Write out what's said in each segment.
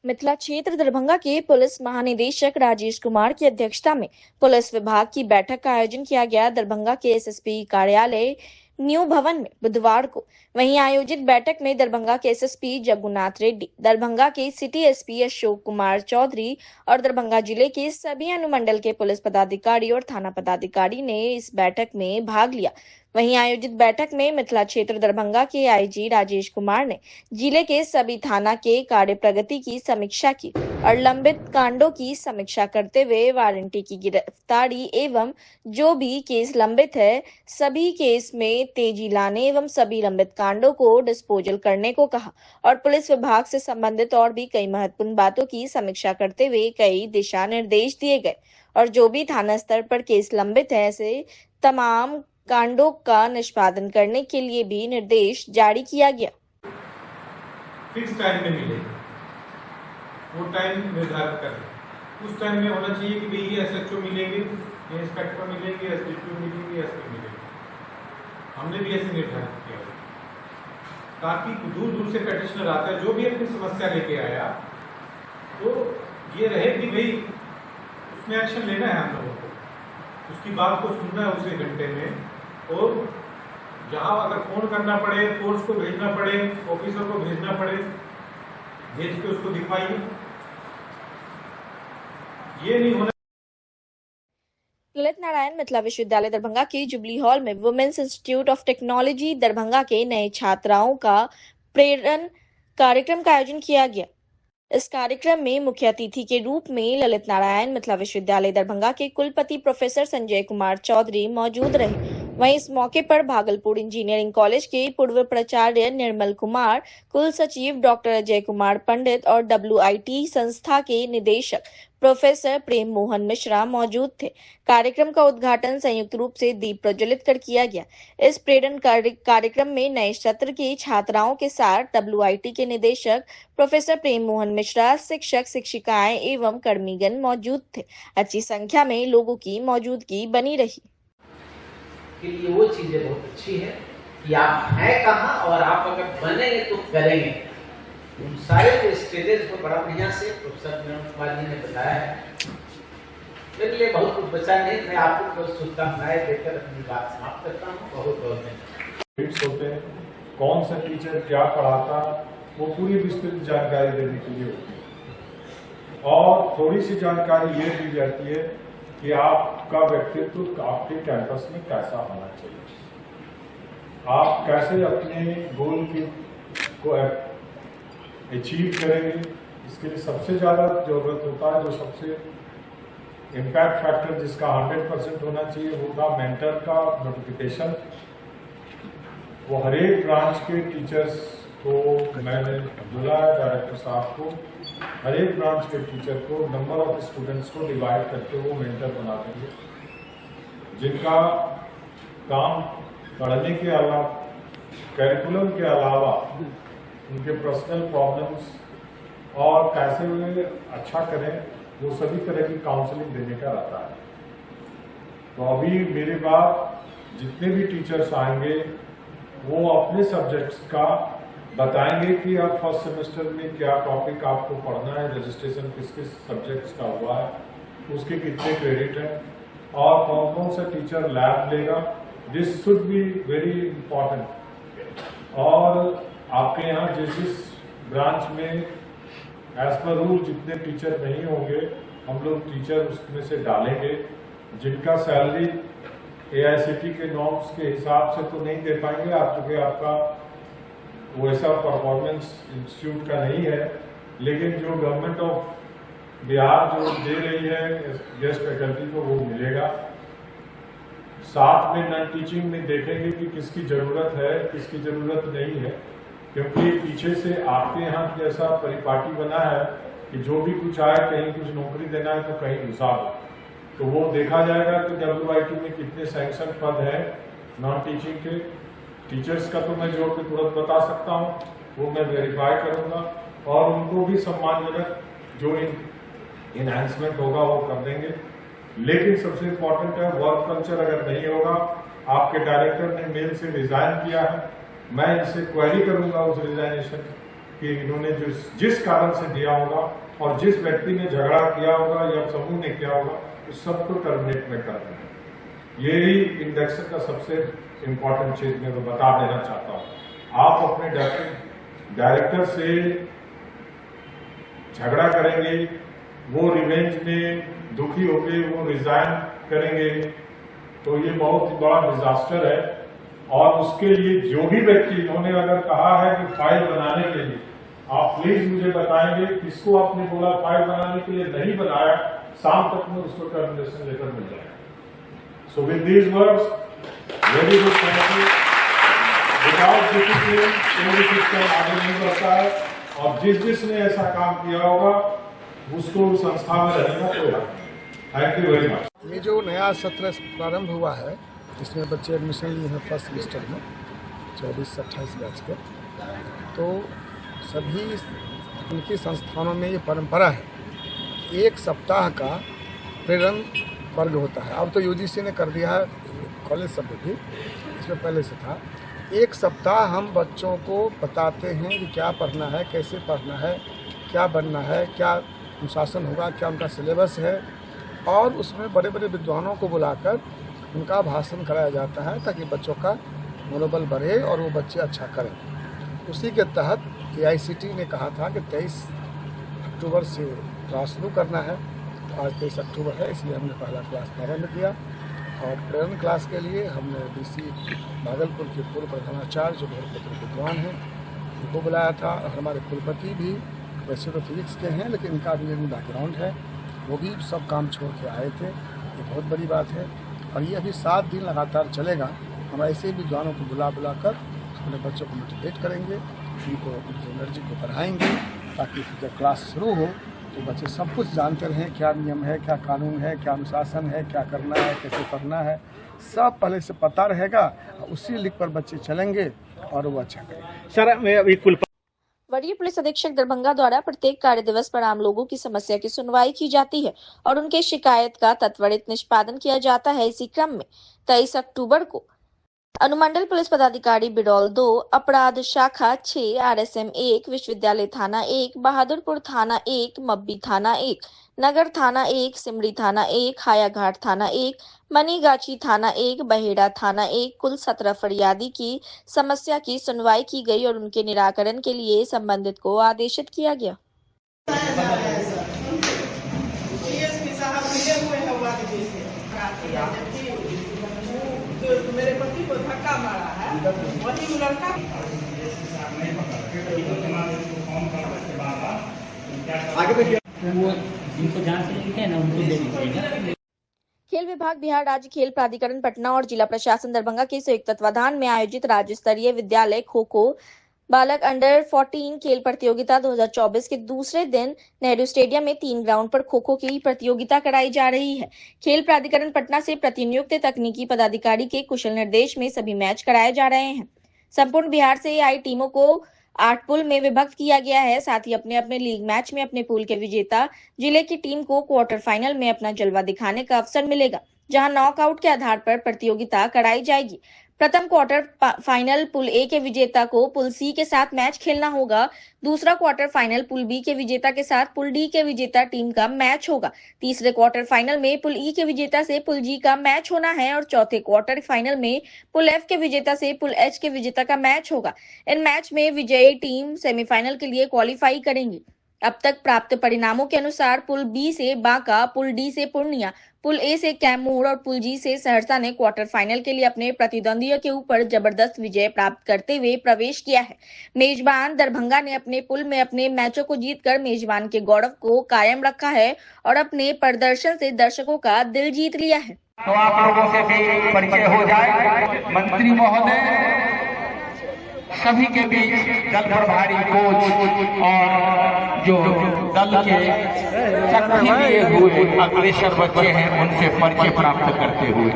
मिथिला क्षेत्र दरभंगा के पुलिस महानिदेशक राजेश कुमार की अध्यक्षता में पुलिस विभाग की बैठक का आयोजन किया गया। दरभंगा के एसएसपी कार्यालय न्यू भवन में बुधवार को वहीं आयोजित बैठक में दरभंगा के एसएसपी जग्गुनाथ रेड्डी, दरभंगा के सिटी एसपी अशोक कुमार चौधरी और दरभंगा जिले के सभी अनुमंडल के पुलिस पदाधिकारी और थाना पदाधिकारी ने इस बैठक में भाग लिया। वहीं आयोजित बैठक में मिथिला क्षेत्र दरभंगा के आईजी राजेश कुमार ने जिले के सभी थाना के कार्य प्रगति की समीक्षा की और लंबित कांडों की समीक्षा करते हुए वारंटी की गिरफ्तारी एवं जो भी केस लंबित है सभी केस में तेजी लाने एवं सभी लंबित कांडों को डिस्पोजल करने को कहा और पुलिस विभाग से संबंधित और भी कई महत्वपूर्ण बातों की समीक्षा करते हुए कई दिशा निर्देश दिए गए और जो भी थाना स्तर पर केस लंबित है ऐसे तमाम कांडों का निष्पादन करने के लिए भी निर्देश जारी किया गया। फिक्स टाइम में मिले, वो टाइम निर्धारित करें। उस टाइम में होना चाहिए कि भाई एसएचओ मिलेंगे, इंस्पेक्टर मिलेंगे, एसडीपीओ मिलेंगे, एसपी मिलेंगे। हमने भी ऐसे निर्धारित किया ताकि दूर दूर से पेटिशनर आता है जो भी अपनी समस्या लेके आया तो ये रहे कि भाई उसमें एक्शन लेना है हम लोगों को, उसकी बात को सुनना है उसी घंटे में। और जहाँ अगर फोन करना पड़े, फोर्स को भेजना पड़े, ऑफिसर को भेजना पड़े, भेज के उसको दिखवाइए। ये नहीं होना। ललित नारायण मिथिला विश्वविद्यालय दरभंगा के जुबली हॉल में women's institute of technology Darbhanga के नए छात्राओं का प्रेरण कार्यक्रम का आयोजन किया गया। इस कार्यक्रम में मुख्य अतिथि के रूप में ललित नारायण मिथिला विश्वविद्यालय दरभंगा के कुलपति प्रोफेसर संजय कुमार चौधरी मौजूद रहे। वहीं इस मौके पर भागलपुर इंजीनियरिंग कॉलेज के पूर्व प्राचार्य निर्मल कुमार, कुल सचिव डॉक्टर अजय कुमार पंडित और WIT संस्था के निदेशक प्रोफेसर प्रेम मोहन मिश्रा मौजूद थे। कार्यक्रम का उद्घाटन संयुक्त रूप से दीप प्रज्वलित कर किया गया। इस प्रेरण कार्यक्रम में नए सत्र की छात्राओं के साथ WIT के निदेशक प्रोफेसर प्रेम मोहन मिश्रा, शिक्षक शिक्षिकाएं एवं कर्मीगण मौजूद थे। अच्छी संख्या में लोगों की मौजूदगी बनी रही। के लिए वो चीजें बहुत अच्छी है कि आप हैं कहाँ और आप अगर बनेंगे तो करेंगे। उन सारे जो स्टेजेस को बड़ा बढ़िया से प्रोफेसर विनोद कुमार जी ने बताया है। मेरे लिए बहुत कुछ बचा नहीं, मैं आपको बहुत शुभकामनाएं देकर अपनी बात समाप्त करता हूँ। बहुत बहुत धन्यवाद। होते हैं कौन सा टीचर क्या पढ़ाता, वो पूरी विस्तृत जानकारी देने के लिए होती है और थोड़ी सी जानकारी ये दी जाती है कि आपका व्यक्तित्व आपके कैंपस में कैसा होना चाहिए, आप कैसे अपने गोल को अचीव करेंगे। इसके लिए सबसे ज़्यादा जरूरत होता है, जो सबसे इम्पैक्ट फैक्टर जिसका 100% होना चाहिए वो था मेंटर का नोटिफिकेशन। वो हर एक ब्रांच के टीचर्स को मैंने बोला है, डायरेक्टर साहब को, हर एक ब्रांच के टीचर को नंबर ऑफ स्टूडेंट्स को डिवाइड करके वो मेंटर बना देंगे, जिनका काम पढ़ने के अलावा, करिकुलम के अलावा उनके पर्सनल प्रॉब्लम्स और कैसे वे अच्छा करें वो सभी तरह की काउंसलिंग देने का रहता है। तो अभी मेरे बाद जितने भी टीचर्स आएंगे वो अपने सब्जेक्ट्स का बताएंगे कि आप फर्स्ट सेमेस्टर में क्या टॉपिक आपको पढ़ना है, रजिस्ट्रेशन किस किस सब्जेक्ट्स का हुआ है, उसके कितने क्रेडिट हैं और कौन कौन सा टीचर लैब लेगा। This should be very important. और आपके यहाँ जिस ब्रांच में एज पर रूल जितने टीचर नहीं होंगे हम लोग टीचर उसमें से डालेंगे, जिनका सैलरी AICTE के नॉर्म्स के हिसाब से तो नहीं दे पाएंगे आप, चूँकि आपका वैसा परफॉर्मेंस इंस्टीट्यूट का नहीं है, लेकिन जो गवर्नमेंट ऑफ बिहार जो दे रही है गेस्ट फैकल्टी को वो मिलेगा। साथ में नॉन टीचिंग में देखेंगे कि किसकी ज़रूरत है किसकी ज़रूरत नहीं है, क्योंकि पीछे से आपके यहाँ जैसा परिपाटी बना है कि जो भी कुछ आए, कहीं कुछ नौकरी देना है तो कहीं घुसा हो, तो वो देखा जाएगा कि WIT में कितने सैंक्शन पद हैं नॉन टीचिंग के। टीचर्स का तो मैं जोड़ के तुरंत बता सकता हूँ, वो मैं वेरीफाई करूँगा और उनको भी सम्मानजनक जो इनहैंसमेंट होगा वो कर देंगे। लेकिन सबसे इम्पोर्टेंट है वर्क कल्चर अगर नहीं होगा, आपके डायरेक्टर ने मेल से रिजाइन किया है, मैं इनसे क्वेरी करूँगा उस रिजाइनेशन कि इन्होंने जिस कारण से दिया होगा और जिस व्यक्ति ने झगड़ा किया होगा या समूह ने किया होगा उस सबको टर्मिनेट में कर दें। यही इंडेक्शन का सबसे इम्पोर्टेंट चीज मैं बता देना चाहता हूँ। आप अपने डायरेक्टर से झगड़ा करेंगे, वो रिवेंज में दुखी होकर वो रिजाइन करेंगे, तो ये बहुत ही बड़ा डिजास्टर है। और उसके लिए जो भी व्यक्ति इन्होंने अगर कहा है कि फाइल बनाने के लिए, आप प्लीज मुझे बताएंगे किसको आपने बोला फाइल बनाने के लिए नहीं बनाया, शाम तक में उसको टर्मिनेशन लेटर मिल जाएगा। So with these words, very good, thank you. Without discipline कोई सिस्टम आगे नहीं बढ़ता है, और जिसने ऐसा काम किया होगा उसको उस संस्था में रहने का कोई हक नहीं। Thank you very much. ये जो नया सत्र प्रारंभ हुआ है, इसमें बच्चे एडमिशन लिए हैं फर्स्ट सेमेस्टर में 24-28 बैच के, तो सभी तकनीकी संस्थानों में ये परंपरा है कि 1 सप्ताह का प्रेरण वर्ग होता है। अब तो यूजीसी ने कर दिया है, कॉलेज सब भी, इसमें पहले से था। 1 सप्ताह हम बच्चों को बताते हैं कि क्या पढ़ना है, कैसे पढ़ना है, क्या बनना है, क्या अनुशासन होगा, क्या उनका सिलेबस है, और उसमें बड़े बड़े विद्वानों को बुलाकर उनका भाषण कराया जाता है ताकि बच्चों का मनोबल बढ़े और वो बच्चे अच्छा करें। उसी के तहत AICTE ने कहा था कि 23 अक्टूबर से क्लास शुरू करना है। आज 23 अक्टूबर है, इसलिए हमने पहला क्लास प्रारंभ किया। और प्रेरण क्लास के लिए हमने DC भागलपुर के पूर्व प्रधानाचार्य जो बहुत विद्वान हैं उनको बुलाया था। और हमारे कुलपति भी वैसे तो फिजिक्स के हैं, लेकिन इनका भी बैकग्राउंड है, वो भी सब काम छोड़ के आए थे। ये बहुत बड़ी बात है। और ये अभी 7 दिन लगातार चलेगा। हम ऐसे विद्वानों को बुला कर अपने बच्चों को मोटिवेट करेंगे, उनको उनकी एनर्जी को बढ़ाएंगे, ताकि जब क्लास शुरू हो तो बच्चे सब कुछ जानते रहें, क्या नियम है, क्या कानून है, क्या अनुशासन है, क्या करना है, कैसे पढ़ना है, सब पहले से पता रहेगा। उसी लिख पर बच्चे चलेंगे और वो अच्छा करेंगे। सर, वरीय पुलिस अधीक्षक दरभंगा द्वारा प्रत्येक कार्य दिवस पर आम लोगों की समस्या की सुनवाई की जाती है और उनके शिकायत का त्वरित निष्पादन किया जाता है। इसी क्रम में 23 अक्टूबर को अनुमंडल पुलिस पदाधिकारी बिडौल 2, अपराध शाखा 6, RSM 1, विश्वविद्यालय थाना 1, बहादुरपुर थाना 1, मब्बी थाना 1, नगर थाना 1, सिमरी थाना 1, हायाघाट थाना 1, मनीगाछी थाना 1, बहेड़ा थाना 1, कुल 17 फरियादी की समस्या की सुनवाई की गई और उनके निराकरण के लिए संबंधित को आदेशित किया गया। मेरे पति को धक्का मारा है, वही लड़का खेल विभाग, बिहार राज्य खेल प्राधिकरण पटना और जिला प्रशासन दरभंगा के संयुक्त तत्वाधान में आयोजित राज्य स्तरीय विद्यालय खो खो बालक अंडर 14 खेल प्रतियोगिता 2024 के दूसरे दिन नेहरू स्टेडियम में 3 ग्राउंड पर खो खो की प्रतियोगिता कराई जा रही है। खेल प्राधिकरण पटना से प्रतिनियुक्त तकनीकी पदाधिकारी के कुशल निर्देश में सभी मैच कराए जा रहे हैं। संपूर्ण बिहार से आई टीमों को 8 पुल में विभक्त किया गया है। साथ ही अपने अपने लीग मैच में अपने पुल के विजेता जिले की टीम को क्वार्टर फाइनल में अपना जलवा दिखाने का अवसर मिलेगा, जहां नॉकआउट के आधार पर प्रतियोगिता कराई जाएगी। प्रथम क्वार्टर फाइनल पुल ए के विजेता को पुल सी के साथ मैच खेलना होगा। दूसरा क्वार्टर फाइनल पुल बी के विजेता के साथ पुल डी के विजेता टीम का मैच होगा। तीसरे क्वार्टर फाइनल में पुल ई के विजेता से पुल जी का मैच होना है और चौथे क्वार्टर फाइनल में पुल एफ के विजेता से पुल एच के विजेता का मैच होगा। इन मैच में विजयी टीम सेमीफाइनल के लिए क्वालिफाई करेंगी। अब तक प्राप्त परिणामों के अनुसार पुल बी से बांका, पुल डी से पूर्णिया, पुल ए से कैमूर और पुल जी से सहरसा ने क्वार्टर फाइनल के लिए अपने प्रतिद्वंदियों के ऊपर जबरदस्त विजय प्राप्त करते हुए प्रवेश किया है। मेजबान दरभंगा ने अपने पुल में अपने मैचों को जीतकर मेजबान के गौरव को कायम रखा है और अपने प्रदर्शन से दर्शकों का दिल जीत लिया है। तो आप लोगों से भी परिचय हो जाए। मंत्री महोदय, सभी के बीच दल प्रभारी कोच और जो दल के शक्ति लिए हुए अग्रसर बच्चे हैं, उनसे परिचय प्राप्त करते हुए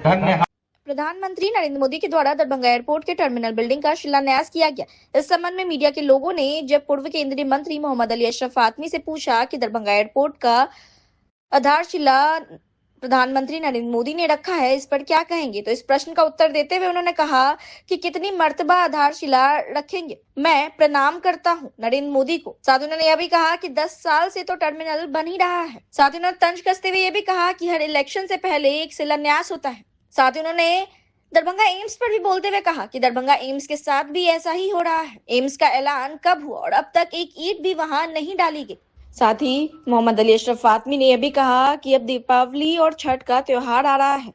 धन्यवाद। प्रधानमंत्री नरेंद्र मोदी के द्वारा दरभंगा एयरपोर्ट के टर्मिनल बिल्डिंग का शिलान्यास किया गया। इस संबंध में मीडिया के लोगों ने जब पूर्व केंद्रीय मंत्री मोहम्मद अली अशरफ फातमी से पूछा कि दरभंगा एयरपोर्ट का आधारशिला प्रधानमंत्री नरेंद्र मोदी ने रखा है, इस पर क्या कहेंगे? तो इस प्रश्न का उत्तर देते हुए उन्होंने कहा कि कितनी मर्तबा आधारशिला रखेंगे, मैं प्रणाम करता हूं नरेंद्र मोदी को। साथ ही उन्होंने यह भी कहा कि 10 साल से तो टर्मिनल बन ही रहा है। साथ ही उन्होंने तंज कसते हुए यह भी कहा कि हर इलेक्शन से पहले एक शिलान्यास होता है। साथ ही उन्होंने दरभंगा एम्स पर भी बोलते हुए कहा कि दरभंगा एम्स के साथ भी ऐसा ही हो रहा है। एम्स का ऐलान कब हुआ और अब तक एक ईंट भी वहां नहीं डाली गई। साथ ही मोहम्मद अली अशरफ फातमी ने यह भी कहा कि अब दीपावली और छठ का त्योहार आ रहा है,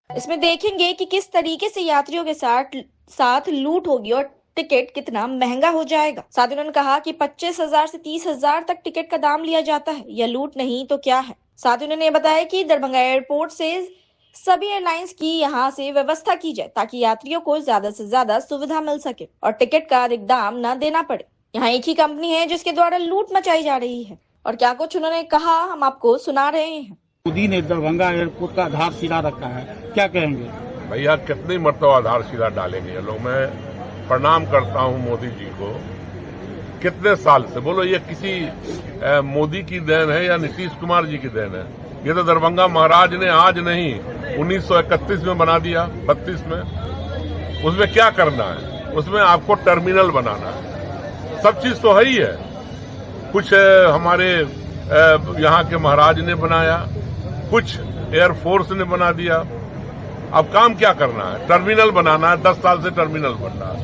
इसमें देखेंगे कि किस तरीके से यात्रियों के साथ लूट होगी और टिकट कितना महंगा हो जाएगा। साथ ही उन्होंने कहा कि 25,000 से 30,000 तक टिकट का दाम लिया जाता है, यह लूट नहीं तो क्या है। साथ ही उन्होंने बताया कि दरभंगा एयरपोर्ट से सभी एयरलाइंस की यहां से व्यवस्था की जाए ताकि यात्रियों को ज्यादा से ज्यादा सुविधा मिल सके और टिकट का अधिक दाम न देना पड़े। यहाँ एक ही कंपनी है जिसके द्वारा लूट मचाई जा रही है और क्या कुछ उन्होंने कहा हम आपको सुना रहे हैं। मोदी ने दरभंगा एयरपोर्ट का आधारशिला रखा है, क्या कहेंगे? भैया कितनी मरतबा आधारशिला डालेंगे ये लोग। मैं प्रणाम करता हूं मोदी जी को। कितने साल से बोलो ये किसी मोदी की देन है या नीतीश कुमार जी की देन है? ये तो दरभंगा महाराज ने आज नहीं 1931 में बना दिया, 32 में। उसमें क्या करना है? उसमें आपको टर्मिनल बनाना है। सब चीज तो है ही है। कुछ हमारे यहाँ के महाराज ने बनाया, कुछ एयरफोर्स ने बना दिया। अब काम क्या करना है? टर्मिनल बनाना है। 10 साल से टर्मिनल बन रहा है।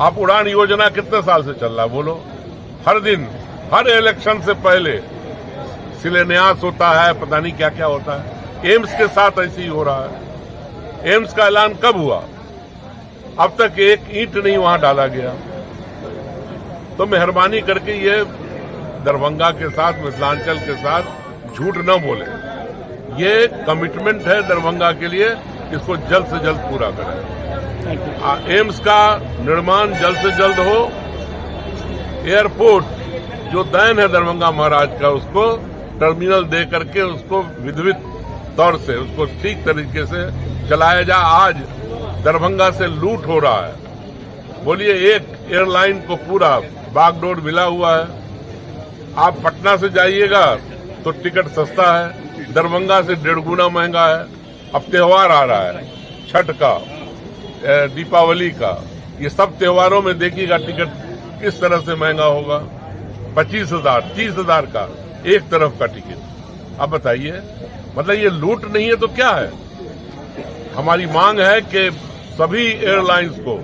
आप उड़ान योजना कितने साल से चल रहा है बोलो? हर दिन, हर इलेक्शन से पहले शिलान्यास होता है, पता नहीं क्या क्या होता है। एम्स के साथ ऐसे ही हो रहा है। एम्स का ऐलान कब हुआ? अब तक एक ईंट नहीं वहां डाला गया। तो मेहरबानी करके ये दरभंगा के साथ, मिथिलांचल के साथ झूठ न बोले। ये कमिटमेंट है दरभंगा के लिए, इसको जल्द से जल्द पूरा करें। एम्स का निर्माण जल्द से जल्द हो। एयरपोर्ट जो देन है दरभंगा महाराज का, उसको टर्मिनल दे करके उसको विधिवत तौर से उसको ठीक तरीके से चलाया जाए। आज दरभंगा से लूट हो रहा है। बोलिए, एक एयरलाइन को पूरा बागडोर मिला हुआ है। आप पटना से जाइएगा तो टिकट सस्ता है, दरभंगा से 1.5 गुना महंगा है। अब त्योहार आ रहा है, छठ का, दीपावली का, ये सब त्योहारों में देखिएगा टिकट किस तरह से महंगा होगा। 25,000, 30,000 का एक तरफ का टिकट। अब बताइए, मतलब ये लूट नहीं है तो क्या है? हमारी मांग है कि सभी एयरलाइंस को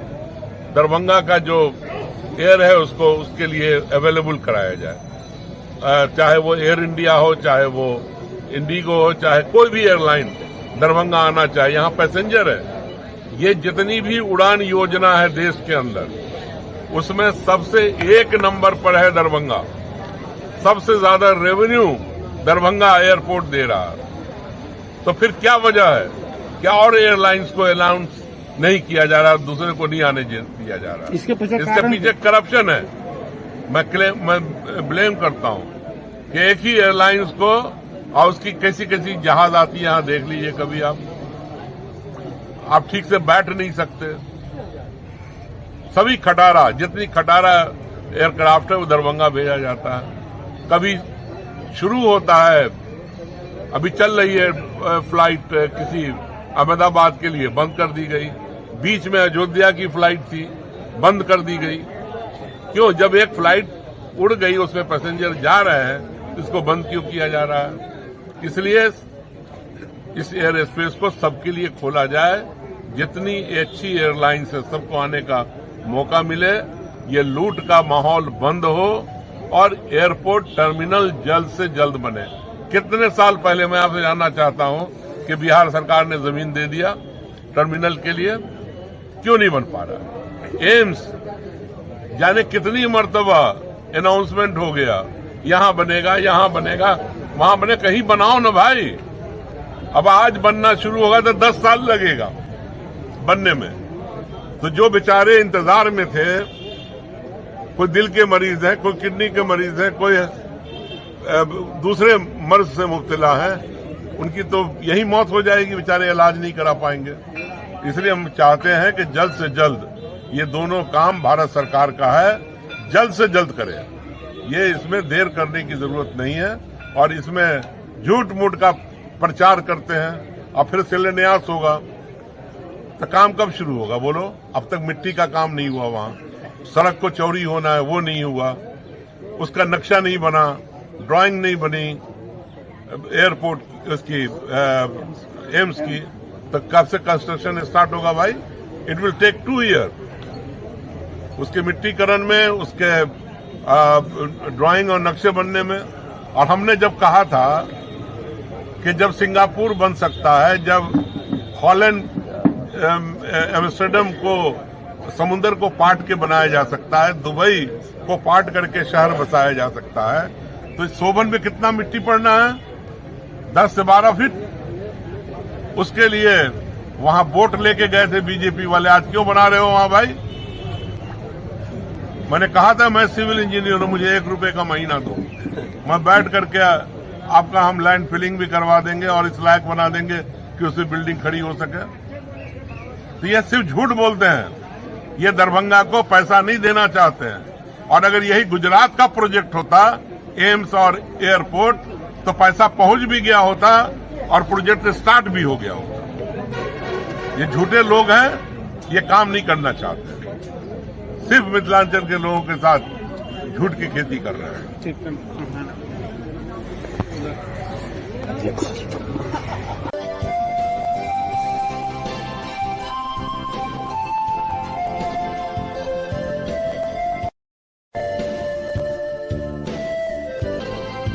दरभंगा का जो एयर है उसको उसके लिए अवेलेबल कराया जाए। चाहे वो एयर इंडिया हो, चाहे वो इंडिगो हो, चाहे कोई भी एयरलाइन दरभंगा आना चाहिए। यहाँ पैसेंजर है। ये जितनी भी उड़ान योजना है देश के अंदर, उसमें सबसे 1 नंबर पर है दरभंगा। सबसे ज्यादा रेवेन्यू दरभंगा एयरपोर्ट दे रहा है। तो फिर क्या वजह है? क्या और एयरलाइंस को अनाउंस नहीं किया जा रहा, दूसरे को नहीं आने दिया जा रहा? इसके पीछे करप्शन है। मैं ब्लेम करता हूं कि एक ही एयरलाइंस को, और उसकी कैसी कैसी जहाज आती है, यहां देख लीजिए कभी आप ठीक से बैठ नहीं सकते। सभी खटारा, जितनी खटारा एयरक्राफ्ट है वो दरभंगा भेजा जाता है। कभी शुरू होता है, अभी चल रही है फ्लाइट किसी अहमदाबाद के लिए, बंद कर दी गई। बीच में अयोध्या की फ्लाइट थी, बंद कर दी गई। क्यों? जब एक फ्लाइट उड़ गई, उसमें पैसेंजर जा रहे हैं, इसको बंद क्यों किया जा रहा है? इसलिए इस एयर स्पेस को सबके लिए खोला जाए। जितनी अच्छी एयरलाइंस है, सबको आने का मौका मिले। ये लूट का माहौल बंद हो और एयरपोर्ट टर्मिनल जल्द से जल्द बने। कितने साल पहले, मैं आपसे जानना चाहता हूं, कि बिहार सरकार ने जमीन दे दिया टर्मिनल के लिए, क्यों नहीं बन पा रहा? एम्स जाने कितनी मर्तबा अनाउंसमेंट हो गया, यहां बनेगा, यहां बनेगा, वहां बने। कहीं बनाओ ना भाई। अब आज बनना शुरू होगा तो 10 साल लगेगा बनने में। तो जो बेचारे इंतजार में थे, कोई दिल के मरीज हैं, कोई किडनी के मरीज हैं, कोई दूसरे मर्ज से मुब्तला है, उनकी तो यही मौत हो जाएगी, बेचारे इलाज नहीं करा पाएंगे। इसलिए हम चाहते हैं कि जल्द से जल्द ये दोनों काम भारत सरकार का है, जल्द से जल्द करें। ये इसमें देर करने की जरूरत नहीं है और इसमें झूठ मूठ का प्रचार करते हैं और फिर शिलान्यास होगा, तो काम कब शुरू होगा बोलो? अब तक मिट्टी का काम नहीं हुआ, वहां सड़क को चौड़ी होना है वो नहीं हुआ, उसका नक्शा नहीं बना, ड्राइंग नहीं बनी एयरपोर्ट उसकी एम्स की, तो कब से कंस्ट्रक्शन स्टार्ट होगा भाई? It will take 2 year. उसके मिट्टीकरण में, उसके ड्राइंग और नक्शे बनने में। और हमने जब कहा था कि जब सिंगापुर बन सकता है, जब हॉलैंड एम्स्टर्डम को समुद्र को पाट के बनाया जा सकता है, दुबई को पाट करके शहर बसाया जा सकता है, तो इस सोबन में कितना मिट्टी पड़ना है? 10 से 12 फीट। उसके लिए वहां बोट लेके गए थे बीजेपी वाले, आज क्यों बना रहे हो वहां भाई? मैंने कहा था मैं सिविल इंजीनियर हूं, मुझे 1 रुपए का महीना दो, मैं बैठ करके आपका हम लैंड फिलिंग भी करवा देंगे और इस लायक बना देंगे कि उसमें बिल्डिंग खड़ी हो सके। तो ये सिर्फ झूठ बोलते हैं, ये दरभंगा को पैसा नहीं देना चाहते हैं। और अगर यही गुजरात का प्रोजेक्ट होता, एम्स और एयरपोर्ट, तो पैसा पहुंच भी गया होता और प्रोजेक्ट स्टार्ट भी हो गया होता। ये झूठे लोग हैं, ये काम नहीं करना चाहते, सिर्फ मिथिलांचल के लोगों के साथ झूठ की खेती कर रहे हैं। ठीक है।